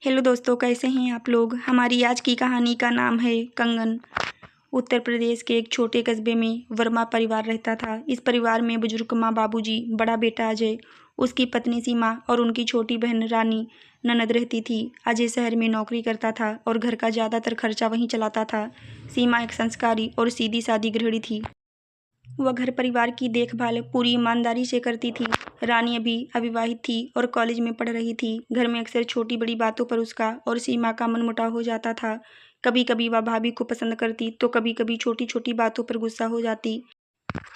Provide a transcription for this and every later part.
Hello दोस्तों, कैसे हैं आप लोग। हमारी आज की कहानी का नाम है कंगन। उत्तर प्रदेश के एक छोटे कस्बे में वर्मा परिवार रहता था। इस परिवार में बुजुर्ग माँ बाबूजी, बड़ा बेटा अजय, उसकी पत्नी सीमा और उनकी छोटी बहन रानी ननद रहती थी। अजय शहर में नौकरी करता था और घर का ज़्यादातर खर्चा वहीं चलाता था। सीमा एक संस्कारी और सीधी सादी गृहिणी थी। वह घर परिवार की देखभाल पूरी ईमानदारी से करती थी। रानी अभी अविवाहित थी और कॉलेज में पढ़ रही थी। घर में अक्सर छोटी बड़ी बातों पर उसका और सीमा का मनमुटाव हो जाता था। कभी कभी वह भाभी को पसंद करती तो कभी कभी छोटी छोटी बातों पर गुस्सा हो जाती।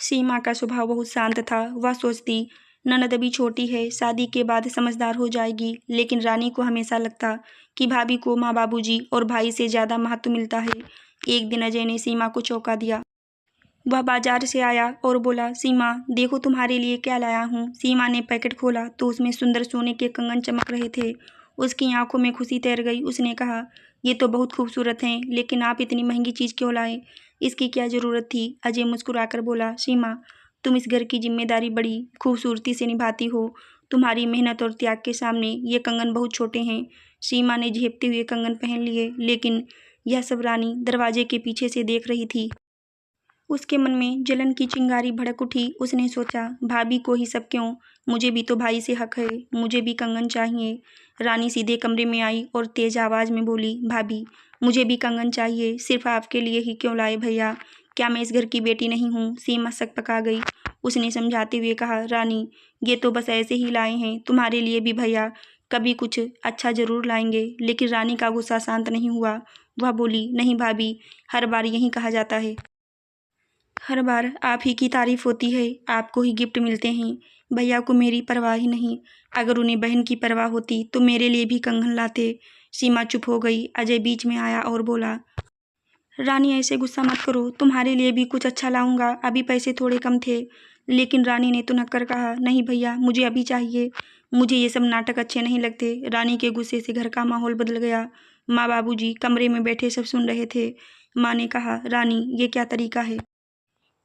सीमा का स्वभाव बहुत शांत था। वह सोचती, ननद अभी छोटी है, शादी के बाद समझदार हो जाएगी। लेकिन रानी को हमेशा लगता कि भाभी को माँ बाबूजी और भाई से ज़्यादा महत्व मिलता है। एक दिन अजय ने सीमा को चौंका दिया। वह बाजार से आया और बोला, सीमा देखो तुम्हारे लिए क्या लाया हूँ। सीमा ने पैकेट खोला तो उसमें सुंदर सोने के कंगन चमक रहे थे। उसकी आंखों में खुशी तैर गई। उसने कहा, ये तो बहुत खूबसूरत हैं, लेकिन आप इतनी महंगी चीज़ क्यों लाए? इसकी क्या ज़रूरत थी? अजय मुस्कुराकर बोला, सीमा तुम इस घर की जिम्मेदारी बड़ी खूबसूरती से निभाती हो। तुम्हारी मेहनत और त्याग के सामने ये कंगन बहुत छोटे हैं। सीमा ने झेपते हुए कंगन पहन लिए, लेकिन यह सब रानी दरवाजे के पीछे से देख रही थी। उसके मन में जलन की चिंगारी भड़क उठी। उसने सोचा, भाभी को ही सब क्यों, मुझे भी तो भाई से हक है, मुझे भी कंगन चाहिए। रानी सीधे कमरे में आई और तेज आवाज में बोली, भाभी मुझे भी कंगन चाहिए। सिर्फ आपके लिए ही क्यों लाए भैया? क्या मैं इस घर की बेटी नहीं हूँ? सीमा सक पका गई। उसने समझाते हुए कहा, रानी ये तो बस ऐसे ही लाए हैं, तुम्हारे लिए भी भैया कभी कुछ अच्छा जरूर लाएंगे। लेकिन रानी का गुस्सा शांत नहीं हुआ। वह बोली, नहीं भाभी, हर बार यही कहा जाता है, हर बार आप ही की तारीफ होती है, आपको ही गिफ्ट मिलते हैं। भैया को मेरी परवाह ही नहीं। अगर उन्हें बहन की परवाह होती तो मेरे लिए भी कंगन लाते। सीमा चुप हो गई। अजय बीच में आया और बोला, रानी ऐसे गुस्सा मत करो, तुम्हारे लिए भी कुछ अच्छा लाऊंगा। अभी पैसे थोड़े कम थे। लेकिन रानी ने तुनक कर कहा, नहीं भैया मुझे अभी चाहिए, मुझे ये सब नाटक अच्छे नहीं लगते। रानी के गुस्से से घर का माहौल बदल गया। माँ बाबूजी कमरे में बैठे सब सुन रहे थे। माँ ने कहा, रानी ये क्या तरीका है,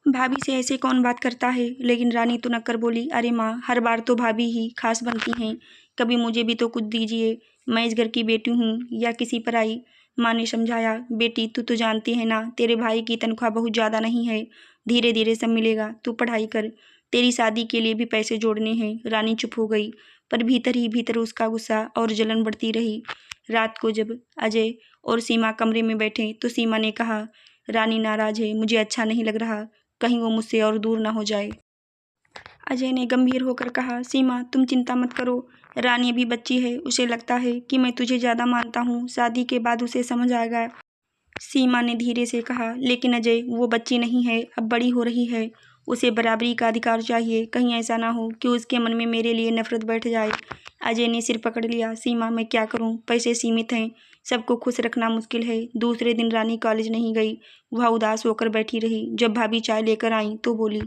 भाभी से ऐसे कौन बात करता है? लेकिन रानी तुनक कर बोली, अरे माँ, हर बार तो भाभी ही खास बनती हैं, कभी मुझे भी तो कुछ दीजिए। मैं इस घर की बेटी हूँ या किसी पराई? माँ ने समझाया, बेटी तू तो जानती है ना, तेरे भाई की तनख्वाह बहुत ज़्यादा नहीं है, धीरे धीरे सब मिलेगा, तू पढ़ाई कर, तेरी शादी के लिए भी पैसे जोड़ने हैं। रानी चुप हो गई, पर भीतर ही भीतर उसका गुस्सा और जलन बढ़ती रही। रात को जब अजय और सीमा कमरे में बैठे तो सीमा ने कहा, रानी नाराज है, मुझे अच्छा नहीं लग रहा, कहीं वो मुझसे और दूर ना हो जाए। अजय ने गंभीर होकर कहा, सीमा तुम चिंता मत करो, रानी अभी बच्ची है, उसे लगता है कि मैं तुझे ज़्यादा मानता हूँ, शादी के बाद उसे समझ आएगा। सीमा ने धीरे से कहा, लेकिन अजय वो बच्ची नहीं है, अब बड़ी हो रही है, उसे बराबरी का अधिकार चाहिए। कहीं ऐसा ना हो कि उसके मन में मेरे लिए नफरत बैठ जाए। अजय ने सिर पकड़ लिया, सीमा मैं क्या करूं, पैसे सीमित हैं, सबको खुश रखना मुश्किल है। दूसरे दिन रानी कॉलेज नहीं गई। वह उदास होकर बैठी रही। जब भाभी चाय लेकर आई तो बोली,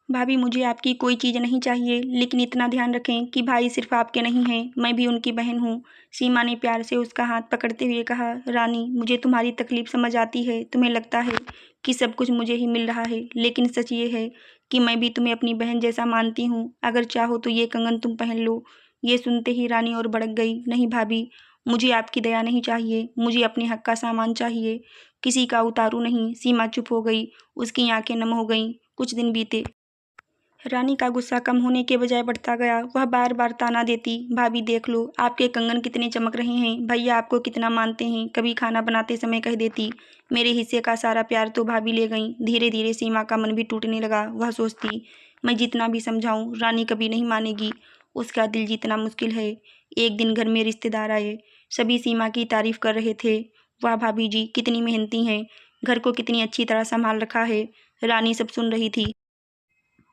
भाभी मुझे आपकी कोई चीज़ नहीं चाहिए, लेकिन इतना ध्यान रखें कि भाई सिर्फ आपके नहीं हैं, मैं भी उनकी बहन हूँ। सीमा ने प्यार से उसका हाथ पकड़ते हुए कहा, रानी मुझे तुम्हारी तकलीफ समझ आती है, तुम्हें लगता है कि सब कुछ मुझे ही मिल रहा है, लेकिन सच ये है कि मैं भी तुम्हें अपनी बहन जैसा मानती हूँ। अगर चाहो तो ये कंगन तुम पहन लो। ये सुनते ही रानी और भड़क गई, नहीं भाभी, मुझे आपकी दया नहीं चाहिए, मुझे अपने हक का सामान चाहिए, किसी का उतारू नहीं। सीमा चुप हो गई, उसकी आंखें नम हो गईं। कुछ दिन बीते। रानी का गुस्सा कम होने के बजाय बढ़ता गया। वह बार बार ताना देती, भाभी देख लो आपके कंगन कितने चमक रहे हैं, भैया आपको कितना मानते हैं। कभी खाना बनाते समय कह देती, मेरे हिस्से का सारा प्यार तो भाभी ले गई। धीरे धीरे सीमा का मन भी टूटने लगा। वह सोचती, मैं जितना भी समझाऊं रानी कभी नहीं मानेगी, उसका दिल जीतना मुश्किल है। एक दिन घर में रिश्तेदार आए। सभी सीमा की तारीफ कर रहे थे। वाह भाभी जी कितनी मेहनती हैं, घर को कितनी अच्छी तरह संभाल रखा है। रानी सब सुन रही थी।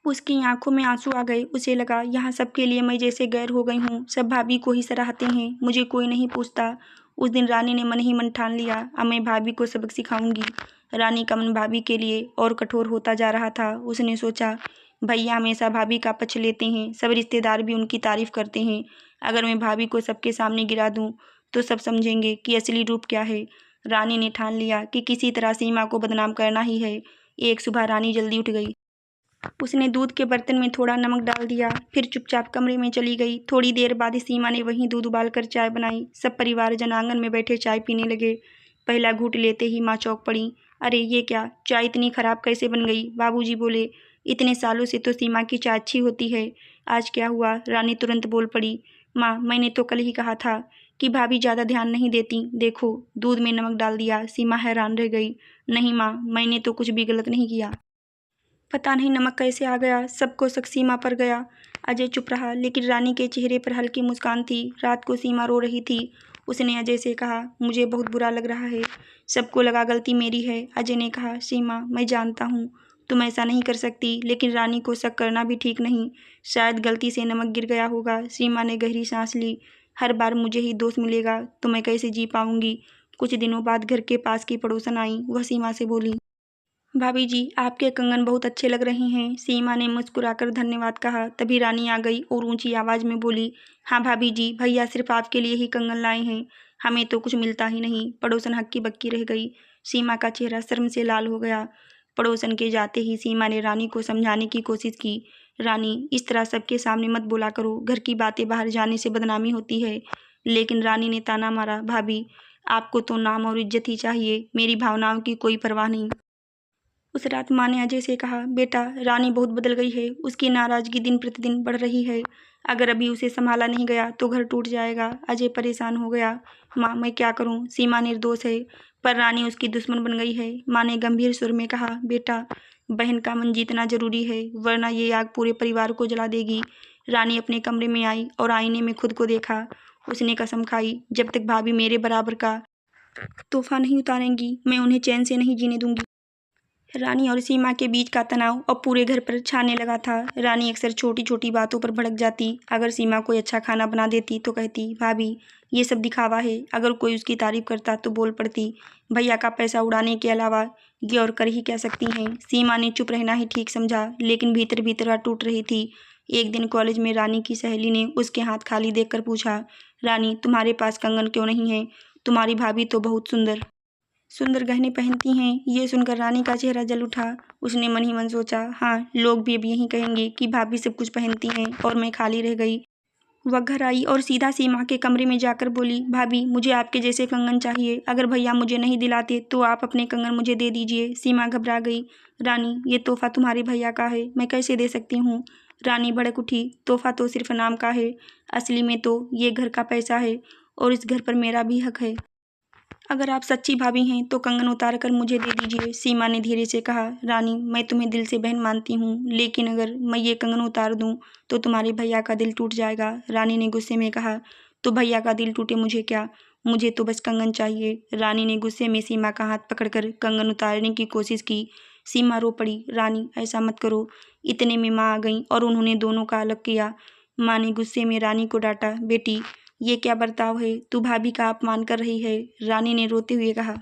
उसकी आंखों में आंसू आ गए। उसे लगा, यहाँ सबके लिए मैं जैसे गैर हो गई हूँ, सब भाभी को ही सराहते हैं, मुझे कोई नहीं पूछता। उस दिन रानी ने मन ही मन ठान लिया, अब मैं भाभी को सबक सिखाऊंगी। रानी का मन भाभी के लिए और कठोर होता जा रहा था। उसने सोचा, भैया हमेशा भाभी का पक्ष लेते हैं, सब रिश्तेदार भी उनकी तारीफ करते हैं, अगर मैं भाभी को सबके सामने गिरा दूँ तो सब समझेंगे कि असली रूप क्या है। रानी ने ठान लिया कि किसी तरह सीमा को बदनाम करना ही है। एक सुबह रानी जल्दी उठ गई। उसने दूध के बर्तन में थोड़ा नमक डाल दिया, फिर चुपचाप कमरे में चली गई। थोड़ी देर बाद सीमा ने वहीं दूध उबालकर चाय बनाई। सब परिवारजन आंगन में बैठे चाय पीने लगे। पहला घूंट लेते ही माँ चौंक पड़ी। अरे ये क्या, चाय इतनी खराब कैसे बन गई? बाबूजी बोले। इतने सालों से तो सीमा की चाय अच्छी होती है, आज क्या हुआ? रानी तुरंत बोल पड़ी। माँ, मैंने तो कल ही कहा था कि भाभी ज़्यादा ध्यान नहीं देती, देखो दूध में नमक डाल दिया। सीमा हैरान रह गई। नहीं माँ, मैंने तो कुछ भी गलत नहीं किया। पता नहीं नमक कैसे आ गया, सबको शक सीमा पर गया। अजय चुप रहा, लेकिन रानी के चेहरे पर हल्की मुस्कान थी। रात को सीमा रो रही थी। उसने अजय से कहा, मुझे बहुत बुरा लग रहा है, सबको लगा गलती मेरी है। अजय ने कहा, सीमा मैं जानता हूँ तुम ऐसा नहीं कर सकती, लेकिन रानी को शक करना भी ठीक नहीं। शायद गलती से नमक गिर गया होगा। सीमा ने गहरी सांस ली। हर बार मुझे ही दोष मिलेगा तो मैं कैसे जी पाऊंगी? कुछ दिनों बाद घर के पास की पड़ोसन आई। वह सीमा से बोली, भाभी जी, आपके कंगन बहुत अच्छे लग रहे हैं। सीमा ने मुस्कुराकर धन्यवाद कहा। तभी रानी आ गई और ऊंची आवाज में बोली, हाँ भाभी जी, भैया सिर्फ आपके लिए ही कंगन लाए हैं, हमें तो कुछ मिलता ही नहीं। पड़ोसन हक्की बक्की रह गई। सीमा का चेहरा शर्म से लाल हो गया। पड़ोसन के जाते ही सीमा ने रानी को समझाने की कोशिश की। रानी, इस तरह सबके सामने मत बोला करो, घर की बातें बाहर जाने से बदनामी होती है। लेकिन रानी ने ताना मारा, भाभी आपको तो नाम और इज्जत ही चाहिए, मेरी भावनाओं की कोई परवाह नहीं। उस रात माँ ने अजय से कहा, बेटा रानी बहुत बदल गई है, उसकी नाराजगी दिन प्रतिदिन बढ़ रही है, अगर अभी उसे संभाला नहीं गया तो घर टूट जाएगा। अजय परेशान हो गया। माँ मैं क्या करूँ, सीमा निर्दोष है पर रानी उसकी दुश्मन बन गई है। माँ ने गंभीर सुर में कहा, बेटा बहन का मन जीतना जरूरी है, वरना ये आग पूरे परिवार को जला देगी। रानी अपने कमरे में आई और आईने में खुद को देखा। उसने कसम खाई, जब तक भाभी मेरे बराबर का तोहफा नहीं उतारेंगी मैं उन्हें चैन से नहीं जीने दूंगी। रानी और सीमा के बीच का तनाव अब पूरे घर पर छाने लगा था। रानी अक्सर छोटी छोटी बातों पर भड़क जाती। अगर सीमा कोई अच्छा खाना बना देती तो कहती, भाभी ये सब दिखावा है। अगर कोई उसकी तारीफ करता तो बोल पड़ती, भैया का पैसा उड़ाने के अलावा ये और कर ही क्या सकती हैं। सीमा ने चुप रहना ही ठीक समझा, लेकिन भीतर भीतर वह टूट रही थी। एक दिन कॉलेज में रानी की सहेली ने उसके हाथ खाली देखकर पूछा, रानी तुम्हारे पास कंगन क्यों नहीं है? तुम्हारी भाभी तो बहुत सुंदर सुंदर गहने पहनती हैं। ये सुनकर रानी का चेहरा जल उठा। उसने मन ही मन सोचा, हाँ लोग भी अब यही कहेंगे कि भाभी सब कुछ पहनती हैं और मैं खाली रह गई। वह घर आई और सीधा सीमा के कमरे में जाकर बोली, भाभी मुझे आपके जैसे कंगन चाहिए, अगर भैया मुझे नहीं दिलाते तो आप अपने कंगन मुझे दे दीजिए। सीमा घबरा गई। रानी ये तोहफा तुम्हारे भैया का है, मैं कैसे दे सकती हूँ? रानी भड़क उठी, तोहफा तो सिर्फ नाम का है, असली में तो ये घर का पैसा है और इस घर पर मेरा भी हक है। अगर आप सच्ची भाभी हैं तो कंगन उतार कर मुझे दे दीजिए। सीमा ने धीरे से कहा, रानी मैं तुम्हें दिल से बहन मानती हूँ, लेकिन अगर मैं ये कंगन उतार दूँ तो तुम्हारे भैया का दिल टूट जाएगा। रानी ने गुस्से में कहा, तो भैया का दिल टूटे मुझे क्या, मुझे तो बस कंगन चाहिए। रानी ने गुस्से में सीमा का हाथ पकड़कर कंगन उतारने की कोशिश की। सीमा रो पड़ी। रानी ऐसा मत करो। इतने में माँ आ गई और उन्होंने दोनों का अलग किया। माँ ने गुस्से में रानी को डांटा, बेटी ये क्या बर्ताव है, तू भाभी का अपमान कर रही है। रानी ने रोते हुए कहा,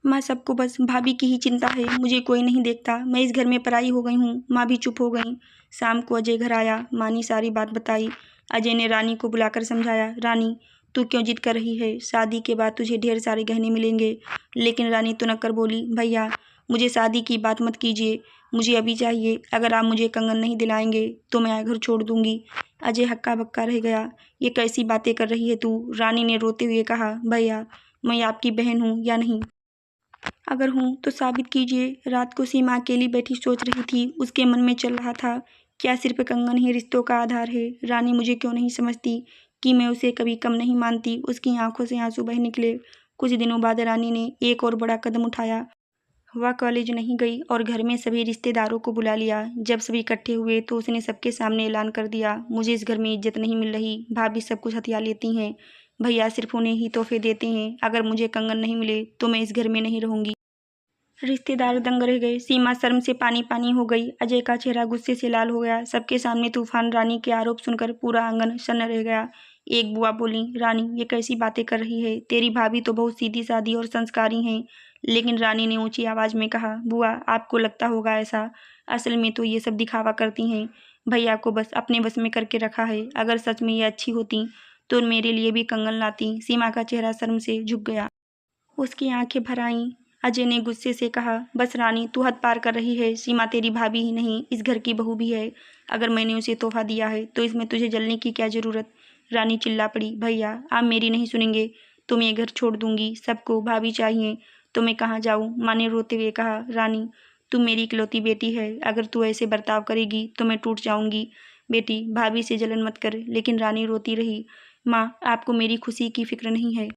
माँ सबको बस भाभी की ही चिंता है, मुझे कोई नहीं देखता, मैं इस घर में पराई हो गई हूँ। माँ भी चुप हो गई। शाम को अजय घर आया। माँ ने सारी बात बताई। अजय ने रानी को बुलाकर समझाया, रानी तू क्यों जिद कर रही है, शादी के बाद तुझे ढेर सारे गहने मिलेंगे। लेकिन रानी तुनक कर बोली, भैया मुझे शादी की बात मत कीजिए, मुझे अभी चाहिए, अगर आप मुझे कंगन नहीं दिलाएंगे तो मैं घर छोड़ दूंगी। अजय हक्का बक्का रह गया। ये कैसी बातें कर रही है तू? रानी ने रोते हुए कहा, भैया मैं आपकी बहन हूँ या नहीं? अगर हूँ तो साबित कीजिए। रात को सीमा अकेली बैठी सोच रही थी। उसके मन में चल रहा था, क्या सिर्फ कंगन ही रिश्तों का आधार है? रानी मुझे क्यों नहीं समझती कि मैं उसे कभी कम नहीं मानती? उसकी आंखों से आंसू बह निकले। कुछ दिनों बाद रानी ने एक और बड़ा कदम उठाया। वह कॉलेज नहीं गई और घर में सभी रिश्तेदारों को बुला लिया। जब सभी इकट्ठे हुए तो उसने सबके सामने ऐलान कर दिया, मुझे इस घर में इज्जत नहीं मिल रही, भाभी सब कुछ हथिया लेती हैं, भैया सिर्फ उन्हें ही तोहफे देते हैं, अगर मुझे कंगन नहीं मिले तो मैं इस घर में नहीं रहूंगी। रिश्तेदार दंग रह गए। सीमा शर्म से पानी पानी हो गई। अजय का चेहरा गुस्से से लाल हो गया। सबके सामने तूफान रानी के आरोप सुनकर पूरा आंगन सन्न रह गया। एक बुआ बोली, रानी ये कैसी बातें कर रही है, तेरी भाभी तो बहुत सीधी सादी और संस्कारी हैं। लेकिन रानी ने ऊंची आवाज में कहा, बुआ आपको लगता होगा ऐसा, असल में तो ये सब दिखावा करती हैं, भैया को बस अपने बस में करके रखा है, अगर सच में ये अच्छी होती तो मेरे लिए भी कंगन लाती। सीमा का चेहरा शर्म से झुक गया। उसकी आंखें भर आईं। अजय ने गुस्से से कहा, बस रानी, तू हद पार कर रही है। सीमा तेरी भाभी ही नहीं, इस घर की बहू भी है। अगर मैंने उसे तोहफा दिया है तो इसमें तुझे जलने की क्या जरूरत। रानी चिल्ला पड़ी, भैया आप मेरी नहीं सुनेंगे तो मैं ये घर छोड़ दूंगी। सबको भाभी चाहिए तो मैं कहाँ जाऊँ। माँ ने रोते हुए कहा, रानी तू मेरी इकलौती बेटी है, अगर तू ऐसे बर्ताव करेगी तो मैं टूट जाऊंगी। बेटी, भाभी से जलन मत कर। लेकिन रानी रोती रही, माँ आपको मेरी खुशी की फिक्र नहीं है,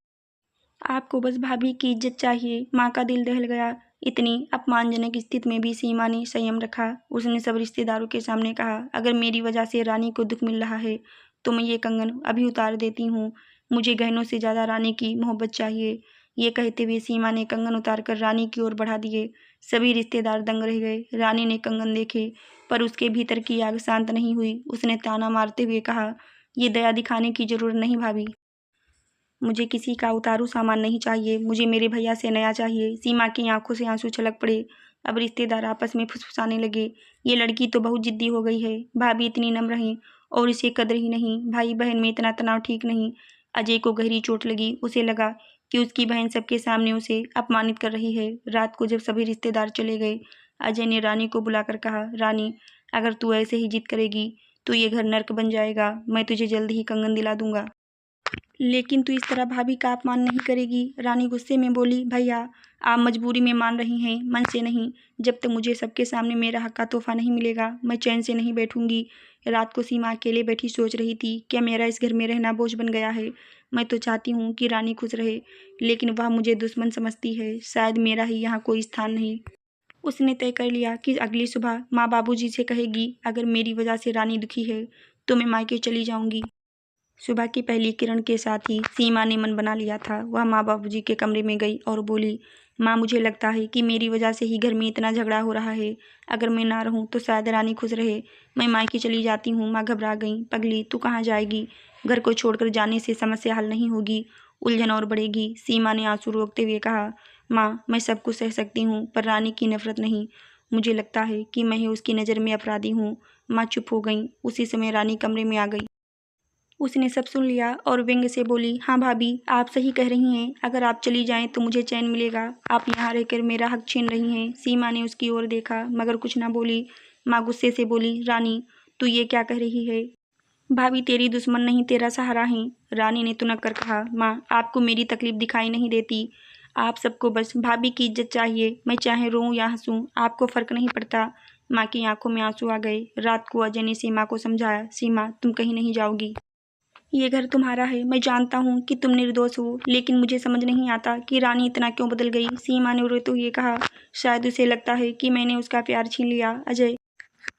आपको बस भाभी की इज्जत चाहिए। माँ का दिल दहल गया। इतनी अपमानजनक स्थिति में भी सीमा ने संयम रखा। उसने सब रिश्तेदारों के सामने कहा, अगर मेरी वजह से रानी को दुख मिल रहा है तो मैं ये कंगन अभी उतार देती हूँ। मुझे गहनों से ज़्यादा रानी की मोहब्बत चाहिए। ये कहते हुए सीमा ने कंगन उतार कर रानी की ओर बढ़ा दिए। सभी रिश्तेदार दंग रह गए। रानी ने कंगन देखे पर उसके भीतर की आग शांत नहीं हुई। उसने ताना मारते हुए कहा, ये दया दिखाने की जरूरत नहीं भाभी, मुझे किसी का उतारू सामान नहीं चाहिए, मुझे मेरे भैया से नया चाहिए। सीमा की आंखों से आंसू छलक पड़े। अब रिश्तेदार आपस में फुसफुसाने लगे, ये लड़की तो बहुत जिद्दी हो गई है। भाभी इतनी नम्र है और इसे कदर ही नहीं। भाई बहन में इतना तनाव ठीक नहीं। अजय को गहरी चोट लगी। उसे लगा कि उसकी बहन सबके सामने उसे अपमानित कर रही है। रात को जब सभी रिश्तेदार चले गए, अजय ने रानी को बुलाकर कहा, रानी अगर तू ऐसे ही जिद करेगी तो ये घर नर्क बन जाएगा। मैं तुझे जल्द ही कंगन दिला दूंगा, लेकिन तू इस तरह भाभी का अपमान नहीं करेगी। रानी गुस्से में बोली, भैया आप मजबूरी में मान रही हैं, मन से नहीं। जब तक मुझे सबके सामने मेरा हक का तोहफा नहीं मिलेगा मैं चैन से नहीं बैठूंगी। रात को सीमा अकेले बैठी सोच रही थी, क्या मेरा इस घर में रहना बोझ बन गया है। मैं तो चाहती हूँ कि रानी खुश रहे, लेकिन वह मुझे दुश्मन समझती है। शायद मेरा ही यहाँ कोई स्थान नहीं। उसने तय कर लिया कि अगली सुबह माँ बाबूजी से कहेगी, अगर मेरी वजह से रानी दुखी है तो मैं मायके चली जाऊंगी। सुबह की पहली किरण के साथ ही सीमा ने मन बना लिया था। वह माँ बाबूजी के कमरे में गई और बोली, माँ मुझे लगता है कि मेरी वजह से ही घर में इतना झगड़ा हो रहा है। अगर मैं ना रहूँ तो शायद रानी खुश रहे। मैं मायके चली जाती हूँ। माँ घबरा गई। पगली तू कहाँ जाएगी। घर को छोड़कर जाने से समस्या हल नहीं होगी, उलझन और बढ़ेगी। सीमा ने आंसू रोकते हुए कहा, माँ मैं सब कुछ सह सकती हूँ पर रानी की नफरत नहीं। मुझे लगता है कि मैं ही उसकी नज़र में अपराधी हूँ। माँ चुप हो गई। उसी समय रानी कमरे में आ गई। उसने सब सुन लिया और व्यंग से बोली, हाँ भाभी आप सही कह रही हैं। अगर आप चली जाएं तो मुझे चैन मिलेगा। आप यहाँ रहकर मेरा हक छीन रही हैं। सीमा ने उसकी ओर देखा मगर कुछ ना बोली। माँ गुस्से से बोली, रानी तू ये क्या कह रही है। भाभी तेरी दुश्मन नहीं, तेरा सहारा है। रानी ने तुनक कर कहा, माँ आपको मेरी तकलीफ दिखाई नहीं देती। आप सबको बस भाभी की इज्जत चाहिए। मैं चाहे रोऊं या हंसूं आपको फर्क नहीं पड़ता। माँ की आंखों में आंसू आ गए। रात को अजय ने सीमा को समझाया, सीमा तुम कहीं नहीं जाओगी, ये घर तुम्हारा है। मैं जानता हूँ कि तुम निर्दोष हो, लेकिन मुझे समझ नहीं आता कि रानी इतना क्यों बदल गई। सीमा ने रोते हुए कहा, शायद उसे लगता है कि मैंने उसका प्यार छीन लिया। अजय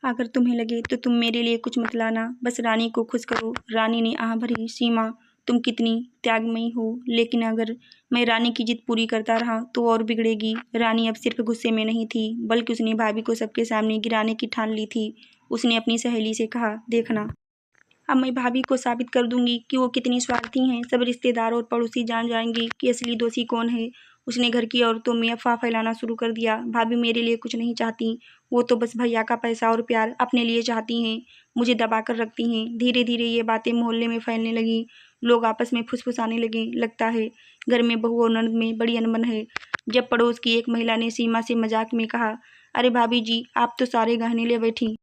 अगर तुम्हें लगे तो तुम मेरे लिए कुछ मत लाना, बस रानी को खुश करो। रानी ने आह भरी, सीमा तुम कितनी त्यागमयी हो, लेकिन अगर मैं रानी की जिद पूरी करता रहा तो और बिगड़ेगी। रानी अब सिर्फ गुस्से में नहीं थी, बल्कि उसने भाभी को सबके सामने गिराने की ठान ली थी। उसने अपनी सहेली से कहा, देखना अब मैं भाभी को साबित कर दूंगी कि वो कितनी स्वार्थी हैं। सब रिश्तेदार और पड़ोसी जान जाएंगे कि असली दोषी कौन है। उसने घर की औरतों में अफवाह फैलाना शुरू कर दिया, भाभी मेरे लिए कुछ नहीं चाहती, वो तो बस भैया का पैसा और प्यार अपने लिए चाहती हैं, मुझे दबा कर रखती हैं। धीरे धीरे ये बातें मोहल्ले में फैलने लगी। लोग आपस में फुसफुसाने लगे, लगता है घर में बहू और ननद में बड़ी अनबन है। जब पड़ोस की एक महिला ने सीमा से मजाक में कहा, अरे भाभी जी आप तो सारे गहने ले बैठी,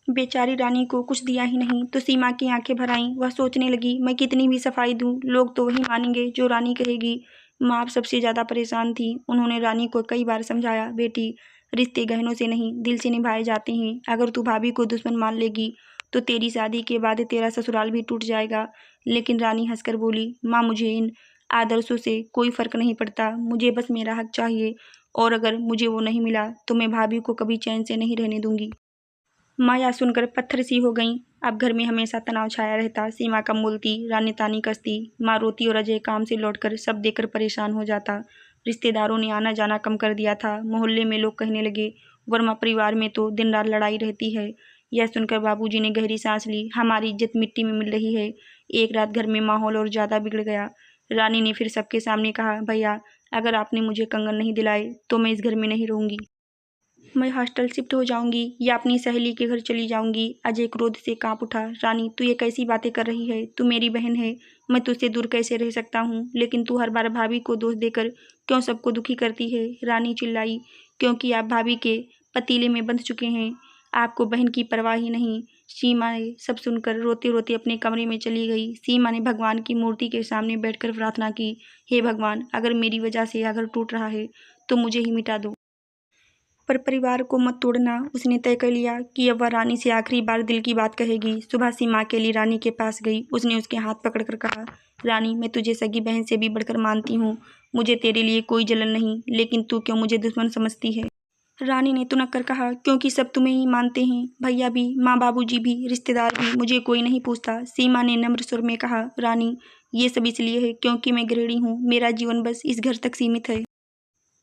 बेचारी रानी को कुछ दिया ही नहीं, तो सीमा की आंखें भर आईं। वह सोचने लगी, मैं कितनी भी सफाई दूं लोग तो वही मानेंगे जो रानी कहेगी। माँ अब सबसे ज़्यादा परेशान थी। उन्होंने रानी को कई बार समझाया, बेटी रिश्ते गहनों से नहीं दिल से निभाए जाते हैं। अगर तू भाभी को दुश्मन मान लेगी तो तेरी शादी के बाद तेरा ससुराल भी टूट जाएगा। लेकिन रानी हंसकर बोली, माँ मुझे इन आदर्शों से कोई फर्क नहीं पड़ता, मुझे बस मेरा हक चाहिए, और अगर मुझे वो नहीं मिला तो मैं भाभी को कभी चैन से नहीं रहने दूंगी। माया सुनकर पत्थर सी हो गई। अब घर में हमेशा तनाव छाया रहता। सीमा कम बोलती, रानी तानी कसती, माँ रोती और अजय काम से लौटकर सब देखकर परेशान हो जाता। रिश्तेदारों ने आना जाना कम कर दिया था। मोहल्ले में लोग कहने लगे, वर्मा परिवार में तो दिन रात लड़ाई रहती है। यह सुनकर बाबूजी ने गहरी सांस ली, हमारी इज्जत मिट्टी में मिल रही है। एक रात घर में माहौल और ज़्यादा बिगड़ गया। रानी ने फिर सबके सामने कहा, भैया अगर आपने मुझे कंगन नहीं दिलाए तो मैं इस घर में नहीं रहूँगी। मैं हॉस्टल शिफ्ट हो जाऊंगी या अपनी सहेली के घर चली जाऊंगी। अजय क्रोध से कांप उठा। रानी, तू ये कैसी बातें कर रही है? तू मेरी बहन है, मैं तुझसे दूर कैसे रह सकता हूँ? लेकिन तू हर बार भाभी को दोष देकर क्यों सबको दुखी करती है? रानी चिल्लाई। क्योंकि आप भाभी के पतीले में बंध चुके हैं। आपको बहन की परवाह ही नहीं। सीमा ने सब सुनकर रोते रोते अपने कमरे में चली गई। सीमा ने भगवान की मूर्ति के सामने बैठकर प्रार्थना की, हे भगवान, अगर मेरी वजह से घर टूट रहा है तो मुझे ही मिटा दो, पर परिवार को मत तोड़ना। उसने तय कर लिया कि अब वह रानी से आखिरी बार दिल की बात कहेगी। सुबह सीमा अकेली रानी के पास गई। उसने उसके हाथ पकड़कर कहा, रानी, मैं तुझे सगी बहन से भी बढ़कर मानती हूँ। मुझे तेरे लिए कोई जलन नहीं, लेकिन तू क्यों मुझे दुश्मन समझती है? रानी ने तुनक कर कहा, क्योंकि सब तुम्हें ही मानते हैं। भैया भी, माँ बाबूजी भी, रिश्तेदार भी, मुझे कोई नहीं पूछता। सीमा ने नम्र सुर में कहा, रानी, ये सब इसलिए है क्योंकि मैं गृहिणी हूँ। मेरा जीवन बस इस घर तक सीमित है।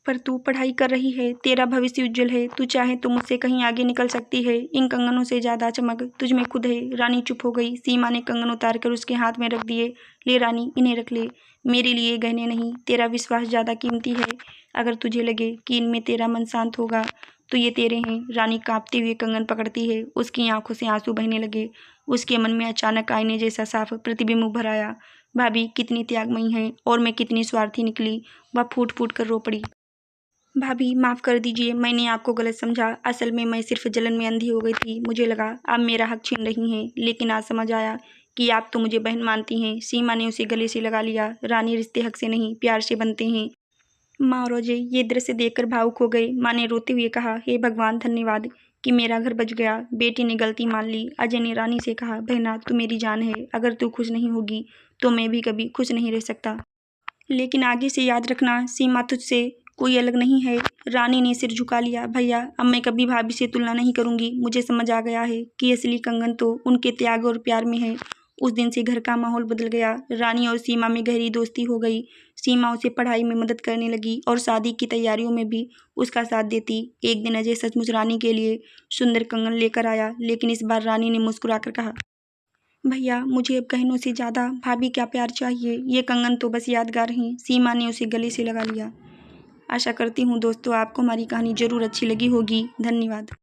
पर तू पढ़ाई कर रही है, तेरा भविष्य उज्जवल है। तू चाहे तो मुझसे कहीं आगे निकल सकती है। इन कंगनों से ज्यादा चमक तुझ में खुद है। रानी चुप हो गई। सीमा ने कंगन उतार कर उसके हाथ में रख दिए। ले रानी, इन्हें रख ले। मेरे लिए गहने नहीं, तेरा विश्वास ज्यादा कीमती है। अगर तुझे लगे कि इनमें तेरा मन शांत होगा तो ये तेरे हैं। रानी कांपते हुए कंगन पकड़ती है। उसकी आंखों से आंसू बहने लगे। उसके मन में अचानक आईने जैसा साफ प्रतिबिंब उभर आया। भाभी कितनी त्यागमयी है और मैं कितनी स्वार्थी निकली। वह फूट फूट कर रो पड़ी। भाभी, माफ़ कर दीजिए, मैंने आपको गलत समझा। असल में मैं सिर्फ जलन में अंधी हो गई थी। मुझे लगा आप मेरा हक छीन रही हैं, लेकिन आज समझ आया कि आप तो मुझे बहन मानती हैं। सीमा ने उसे गले से लगा लिया। रानी, रिश्ते हक से नहीं, प्यार से बनते हैं। माँ और अजय ये दृश्य देखकर भावुक हो गए। माँ ने रोते हुए कहा, हे भगवान, धन्यवाद कि मेरा घर बच गया। बेटी ने गलती मान ली। अजय ने रानी से कहा, बहना, तू मेरी जान है। अगर तू खुश नहीं होगी तो मैं भी कभी खुश नहीं रह सकता। लेकिन आगे से याद रखना, सीमा तुझसे कोई अलग नहीं है। रानी ने सिर झुका लिया। भैया, अब मैं कभी भाभी से तुलना नहीं करूंगी। मुझे समझ आ गया है कि असली कंगन तो उनके त्याग और प्यार में है। उस दिन से घर का माहौल बदल गया। रानी और सीमा में गहरी दोस्ती हो गई। सीमा उसे पढ़ाई में मदद करने लगी और शादी की तैयारियों में भी उसका साथ देती। एक दिन अजय सचमुच रानी के लिए सुंदर कंगन लेकर आया, लेकिन इस बार रानी ने मुस्कुराकर कहा, भैया, मुझे अब गहनों से ज़्यादा भाभी का प्यार चाहिए। ये कंगन तो बस यादगार हैं। सीमा ने उसे गले से लगा लिया। आशा करती हूँ दोस्तों आपको हमारी कहानी ज़रूर अच्छी लगी होगी। धन्यवाद।